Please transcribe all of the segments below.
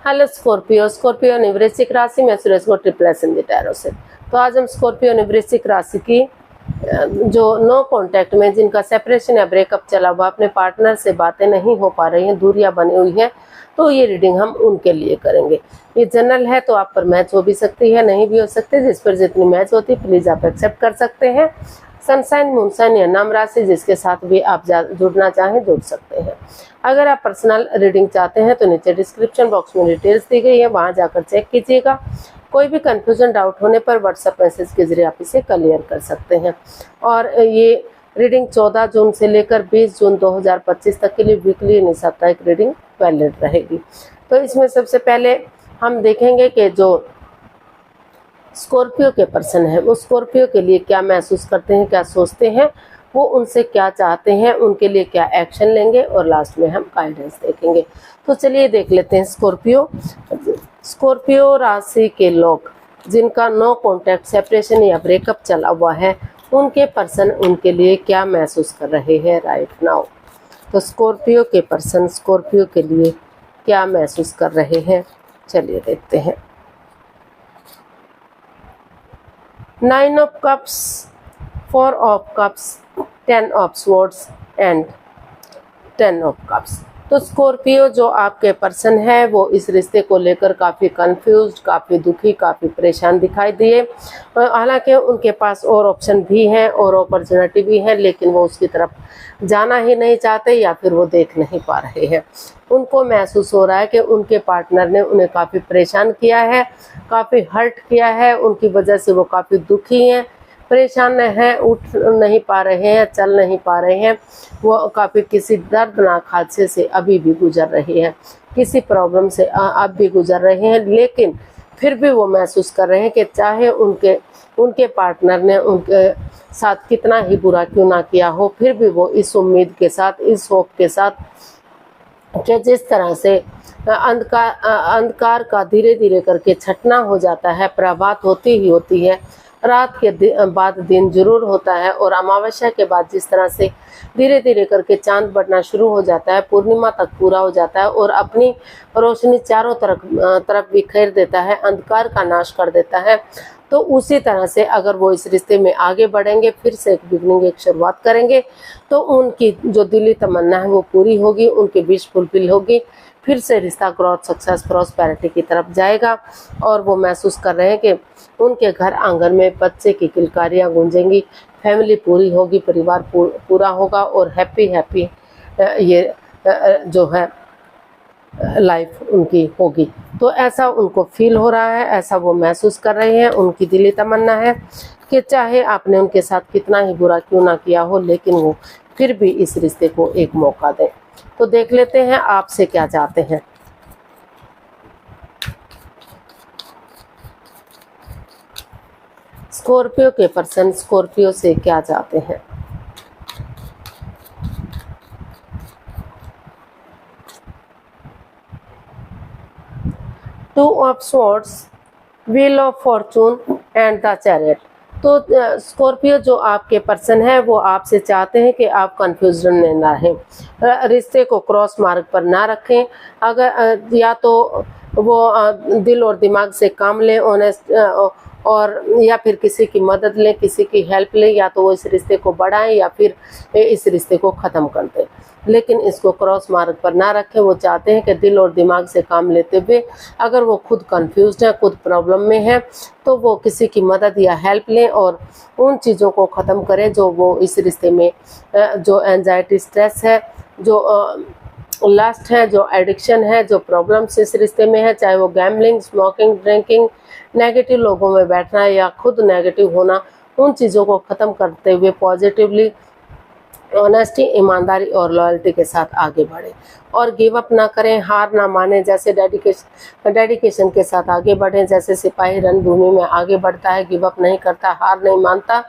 Hello Scorpio, Scorpio ने वृश्चिक राशि में सुरेश को ट्रिपलेस इन द टैरो से। तो आज हम स्कॉर्पियो ने वृश्चिक राशि की जो नो कांटेक्ट में, जिनका सेपरेशन या ब्रेकअप चला हुआ, अपने पार्टनर से बातें नहीं हो पा रही हैं, दूरियां बनी हुई हैं, तो ये रीडिंग हम उनके लिए करेंगे। ये जनरल है तो आप पर मैच हो भी सकती है, नहीं भी हो सकती। जिस पर जितनी मैच होती है प्लीज आप एक्सेप्ट कर सकते हैं। सनसाइन, मूनसाइन या नाम राशि जिसके साथ भी आप जुड़ना चाहें जुड़ सकते हैं। अगर आप पर्सनल रीडिंग चाहते हैं तो नीचे डिस्क्रिप्शन बॉक्स में डिटेल्स दी गई है, वहां जाकर चेक कीजिएगा। कोई भी कंफ्यूजन, डाउट होने पर व्हाट्सएप मैसेज के जरिए आप इसे क्लियर कर सकते हैं। और ये रीडिंग 14 जून से लेकर 20 जून 2025 तक के लिए वीकली यानी साप्ताहिक रीडिंग वैलिड रहेगी। तो इसमें सबसे पहले हम देखेंगे कि जो स्कॉर्पियो के पर्सन है वो स्कॉर्पियो के लिए क्या महसूस करते हैं, क्या सोचते हैं, वो उनसे क्या चाहते हैं, उनके लिए क्या एक्शन लेंगे, और लास्ट में हम गाइडेंस देखेंगे। तो चलिए देख लेते हैं स्कॉर्पियो राशि के लोग जिनका नो कॉन्टैक्ट, सेपरेशन या ब्रेकअप चला हुआ है, उनके पर्सन उनके लिए क्या महसूस कर रहे हैं राइट नाउ। तो स्कॉर्पियो के पर्सन स्कॉर्पियो के लिए क्या महसूस कर रहे हैं, चलिए देखते हैं। 9 of cups, 4 of cups, 10 of swords and 10 of cups। तो स्कॉर्पियो जो आपके पर्सन है वो इस रिश्ते को लेकर काफ़ी कंफ्यूज्ड, काफ़ी दुखी, काफ़ी परेशान दिखाई दिए। हालांकि उनके पास और ऑप्शन भी हैं और अपॉर्चुनिटी भी है, लेकिन वो उसकी तरफ जाना ही नहीं चाहते या फिर वो देख नहीं पा रहे हैं। उनको महसूस हो रहा है कि उनके पार्टनर ने उन्हें काफ़ी परेशान किया है, काफ़ी हर्ट किया है, उनकी वजह से वो काफ़ी दुखी हैं, परेशान हैं, उठ नहीं पा रहे हैं, चल नहीं पा रहे हैं। वो काफ़ी किसी दर्दनाक हादसे से अभी भी गुजर रहे हैं, किसी प्रॉब्लम से अब भी गुजर रहे हैं, लेकिन फिर भी वो महसूस कर रहे हैं कि चाहे उनके पार्टनर ने उनके साथ कितना ही बुरा क्यों ना किया हो, फिर भी वो इस उम्मीद के साथ, इस होप के साथ कि जिस तरह से अंधकार का धीरे धीरे करके छटना हो जाता है, प्रभात होती ही होती है, रात के बाद दिन जरूर होता है, और अमावस्या के बाद जिस तरह से धीरे धीरे करके चांद बढ़ना शुरू हो जाता है, पूर्णिमा तक पूरा हो जाता है और अपनी रोशनी चारों तरफ बिखेर देता है, अंधकार का नाश कर देता है। तो उसी तरह से अगर वो इस रिश्ते में आगे बढ़ेंगे, फिर से एक बिगनिंग, एक शुरुआत करेंगे, तो उनकी जो दिली तमन्ना है वो पूरी होगी, उनकी विश फुलफिल होगी, फिर से रिश्ता ग्रोथ, सक्सेस, प्रॉस्पेरिटी की तरफ जाएगा। और वो महसूस कर रहे हैं कि उनके घर आंगन में बच्चे की किलकारियाँ गूंजेंगी, फैमिली पूरी होगी, परिवार पूरा होगा और हैप्पी ये जो है लाइफ उनकी होगी। तो ऐसा उनको फील हो रहा है, ऐसा वो महसूस कर रहे हैं। उनकी दिली तमन्ना है कि चाहे आपने उनके साथ कितना ही बुरा क्यों ना किया हो, लेकिन वो फिर भी इस रिश्ते को एक मौका दें। तो देख लेते हैं आपसे क्या चाहते हैं। स्कॉर्पियो के पर्सन स्कॉर्पियो से क्या चाहते हैं। Two of swords, wheel of Fortune and the chariot. तो स्कॉर्पियो जो आपके पर्सन है वो आपसे चाहते हैं कि आप कंफ्यूजन में ना रहें, रिश्ते को क्रॉस मार्ग पर ना रखें। अगर या तो वो दिल और दिमाग से काम लें, ऑनेस्ट, और या फिर किसी की मदद लें, किसी की हेल्प लें, या तो वो इस रिश्ते को बढ़ाएं या फिर इस रिश्ते को ख़त्म कर दें, लेकिन इसको क्रॉस मार्ग पर ना रखें। वो चाहते हैं कि दिल और दिमाग से काम लेते हुए, अगर वो खुद कंफ्यूज्ड है, खुद प्रॉब्लम में है, तो वो किसी की मदद या हेल्प लें और उन चीज़ों को ख़त्म करें जो वो इस रिश्ते में, जो एंजाइटी, स्ट्रेस है, जो लस्ट है, जो एडिक्शन है, जो प्रॉब्लम्स इस रिश्ते में है, चाहे वो गैम्बलिंग, स्मोकिंग, ड्रिंकिंग, नेगेटिव लोगों में बैठना या खुद नेगेटिव होना, उन चीज़ों को ख़त्म करते हुए पॉजिटिवली, ऑनेस्टी, ईमानदारी और लॉयल्टी के साथ आगे बढ़े और गिव अप ना करें, हार ना माने। जैसे डेडिकेशन के साथ आगे बढ़ें, जैसे सिपाही रणभूमि में आगे बढ़ता है, गिव अप नहीं करता, हार नहीं मानता,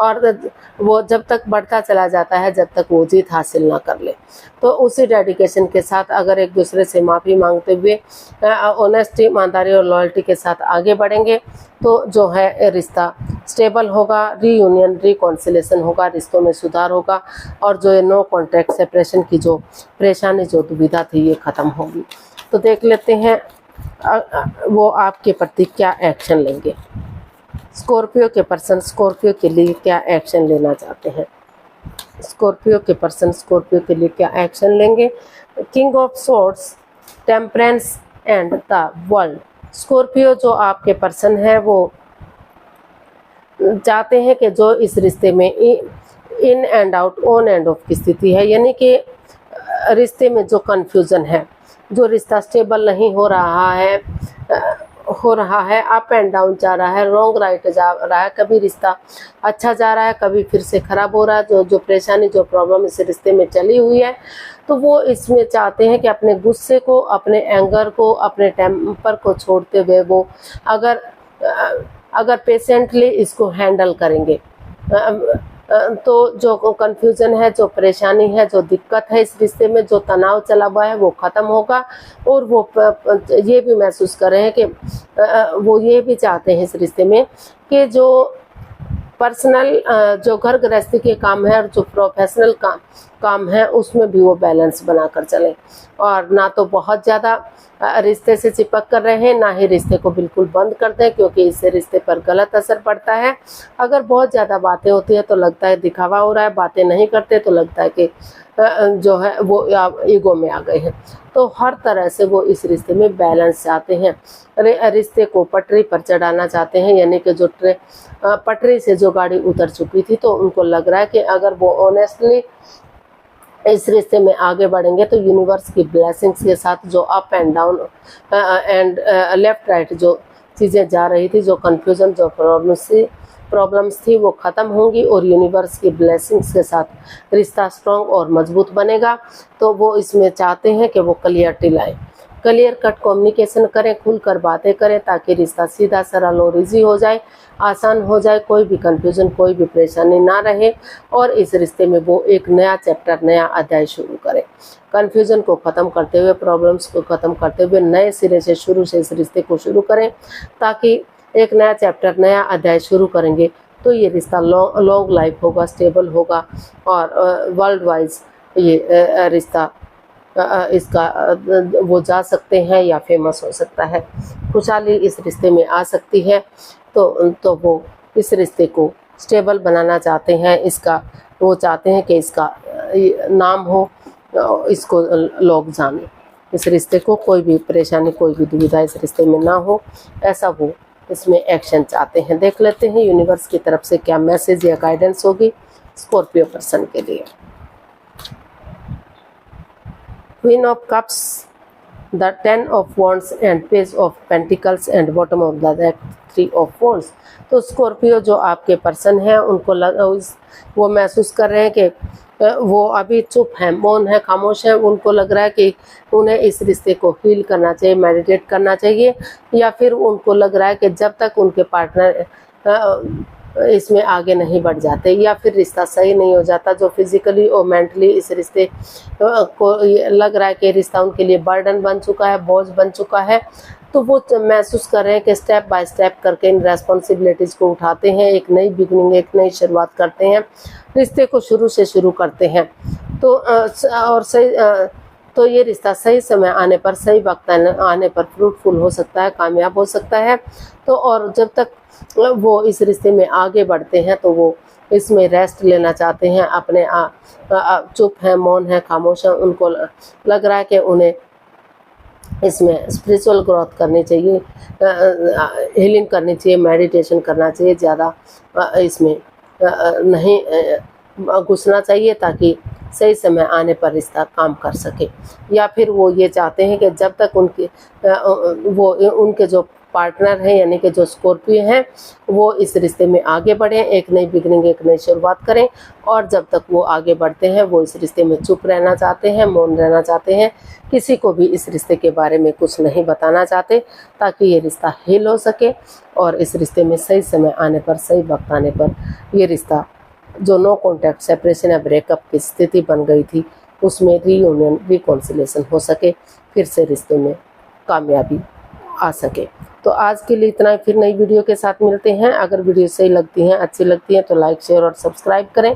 और वो जब तक बढ़ता चला जाता है जब तक वो जीत हासिल ना कर ले। तो उसी डेडिकेशन के साथ अगर एक दूसरे से माफ़ी मांगते हुए ऑनेस्टी, ईमानदारी और लॉयल्टी के साथ आगे बढ़ेंगे तो जो है रिश्ता स्टेबल होगा, रीयूनियन, रिकॉन्सिलेशन होगा, रिश्तों में सुधार होगा, और जो ये नो कॉन्ट्रैक्ट सेपरेशन की जो परेशानी, जो दुविधा थी, ये ख़त्म होगी। तो देख लेते हैं वो आपके प्रति क्या एक्शन लेंगे। स्कॉर्पियो के पर्सन स्कॉर्पियो के लिए क्या एक्शन लेना चाहते हैं। स्कॉर्पियो के पर्सन स्कॉर्पियो के लिए क्या एक्शन लेंगे। King of swords, temperance and the world. Scorpio जो आपके पर्सन है वो चाहते हैं कि जो इस रिश्ते में in and out, on end of की स्थिति है, यानी कि रिश्ते में जो कन्फ्यूज़न है, जो रिश्ता स्टेबल नहीं हो रहा है, अप एंड डाउन जा रहा है, रॉन्ग राइट जा रहा है, कभी रिश्ता अच्छा जा रहा है, कभी फिर से खराब हो रहा है, जो परेशानी, जो प्रॉब्लम इस रिश्ते में चली हुई है, तो वो इसमें चाहते हैं कि अपने गुस्से को, अपने एंगर को, अपने टेम्पर को छोड़ते हुए वो अगर पेशेंटली इसको हैंडल करेंगे तो जो कन्फ्यूज़न है, जो परेशानी है, जो दिक्कत है इस रिश्ते में, जो तनाव चला हुआ है वो ख़त्म होगा। और वो ये भी महसूस कर रहे हैं कि वो ये भी चाहते हैं इस रिश्ते में कि जो पर्सनल, जो घर गृहस्थी के काम है और जो प्रोफेशनल काम है उसमें भी वो बैलेंस बनाकर चलें, और ना तो बहुत ज़्यादा रिश्ते से चिपक कर रहे हैं, ना ही रिश्ते को बिल्कुल बंद कर दें, क्योंकि इससे रिश्ते पर गलत असर पड़ता है। अगर बहुत ज़्यादा बातें होती है तो लगता है दिखावा हो रहा है, बातें नहीं करते तो लगता है कि जो है वो ईगो में आ गए हैं। तो हर तरह से वो इस रिश्ते में बैलेंस चाहते हैं, रिश्ते को पटरी पर चढ़ाना चाहते हैं, यानी कि जो पटरी से जो गाड़ी उतर चुकी थी, तो उनको लग रहा है कि अगर वो ऑनेस्टली इस रिश्ते में आगे बढ़ेंगे तो यूनिवर्स की ब्लेसिंग्स के साथ जो up and down and left right जो चीज़ें जा रही थी, जो कन्फ्यूज़न, जो प्रॉब्लम्स थी वो ख़त्म होंगी, और यूनिवर्स की ब्लेसिंग्स के साथ रिश्ता स्ट्रॉन्ग और मजबूत बनेगा। तो वो इसमें चाहते हैं कि वो क्लियरिटी लाएं, क्लियर कट कम्युनिकेशन करें, खुलकर बातें करें, ताकि रिश्ता सीधा सरल और ईजी हो जाए, आसान हो जाए, कोई भी कंफ्यूजन, कोई भी परेशानी ना रहे, और इस रिश्ते में वो एक नया चैप्टर, नया अध्याय शुरू करें। कन्फ्यूजन को ख़त्म करते हुए, प्रॉब्लम्स को ख़त्म करते हुए नए सिरे से शुरू से इस रिश्ते को शुरू करें, ताकि एक नया चैप्टर, नया अध्याय शुरू करेंगे तो ये रिश्ता लॉन्ग लाइफ होगा, स्टेबल होगा, और वर्ल्ड वाइज ये रिश्ता इसका वो जा सकते हैं या फेमस हो सकता है। खुशहाली इस रिश्ते में आ सकती है। तो वो इस रिश्ते को स्टेबल बनाना चाहते हैं, इसका वो चाहते हैं कि इसका नाम हो, इसको लोग जाने, इस रिश्ते को कोई भी परेशानी, कोई भी दुविधा इस रिश्ते में ना हो, ऐसा वो इसमें एक्शन चाहते हैं। देख लेते हैं यूनिवर्स की तरफ से क्या मैसेज या गाइडेंस होगी स्कॉर्पियो पर्सन के लिए। Queen of cups, the 10 of wands and page of pentacles and bottom of the deck 3 of wands. तो स्कॉर्पियो जो आपके पर्सन हैं उनको वो महसूस कर रहे हैं कि वो अभी चुप हैं, मौन है, खामोश है। उनको लग रहा है कि उन्हें इस रिश्ते को हील करना चाहिए, मेडिटेट करना चाहिए, या फिर उनको लग रहा है कि जब तक उनके पार्टनर इसमें आगे नहीं बढ़ जाते, या फिर रिश्ता सही नहीं हो जाता, जो फिजिकली और मेंटली इस रिश्ते को लग रहा है कि रिश्ता उनके लिए बर्डन बन चुका है, बोझ बन चुका है, तो वो महसूस कर रहे हैं कि स्टेप बाय स्टेप करके इन रेस्पॉन्सिबिलिटीज़ को उठाते हैं, एक नई बिगनिंग, एक नई शुरुआत करते हैं, रिश्ते को शुरू से शुरू करते हैं। तो और सही तो ये रिश्ता सही समय आने पर, सही वक्त आने पर फ्रूटफुल हो सकता है, कामयाब हो सकता है। तो और जब तक वो इस रिश्ते में आगे बढ़ते हैं तो वो इसमें रेस्ट लेना चाहते हैं, अपने चुप हैं, मौन है, खामोश हैं। उनको लग रहा है कि उन्हें इसमें स्पिरिचुअल ग्रोथ करनी चाहिए, हीलिंग करनी चाहिए, मेडिटेशन करना चाहिए, ज़्यादा इसमें नहीं घुसना चाहिए, ताकि सही समय आने पर रिश्ता काम कर सके। या फिर वो ये चाहते हैं कि जब तक उनके जो पार्टनर हैं, यानी कि जो स्कॉर्पियो हैं, वो इस रिश्ते में आगे बढ़ें, एक नई बिगनिंग, एक नई शुरुआत करें। और जब तक वो आगे बढ़ते हैं वो इस रिश्ते में चुप रहना चाहते हैं, मौन रहना चाहते हैं, किसी को भी इस रिश्ते के बारे में कुछ नहीं बताना चाहते, ताकि ये रिश्ता हील हो सके, और इस रिश्ते में सही समय आने पर, सही वक्त आने पर ये रिश्ता जो नो कॉन्टैक्ट, सेपरेशन या ब्रेकअप की स्थिति बन गई थी, उसमें रीयूनियन, रिकॉन्सिलेशन हो सके, फिर से रिश्ते में कामयाबी आ सके। तो आज के लिए इतना ही, फिर नई वीडियो के साथ मिलते हैं। अगर वीडियो सही लगती हैं, अच्छी लगती हैं तो लाइक, शेयर और सब्सक्राइब करें।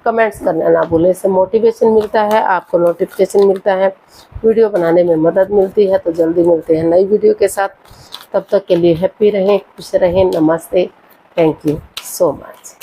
कमेंट्स करना ना भूलें। इससे मोटिवेशन मिलता है, आपको नोटिफिकेशन मिलता है, वीडियो बनाने में मदद मिलती है। तो जल्दी मिलते हैं नई वीडियो के साथ, तब तक के लिए हैप्पी रहें, खुश रहें। नमस्ते, थैंक यू सो मच।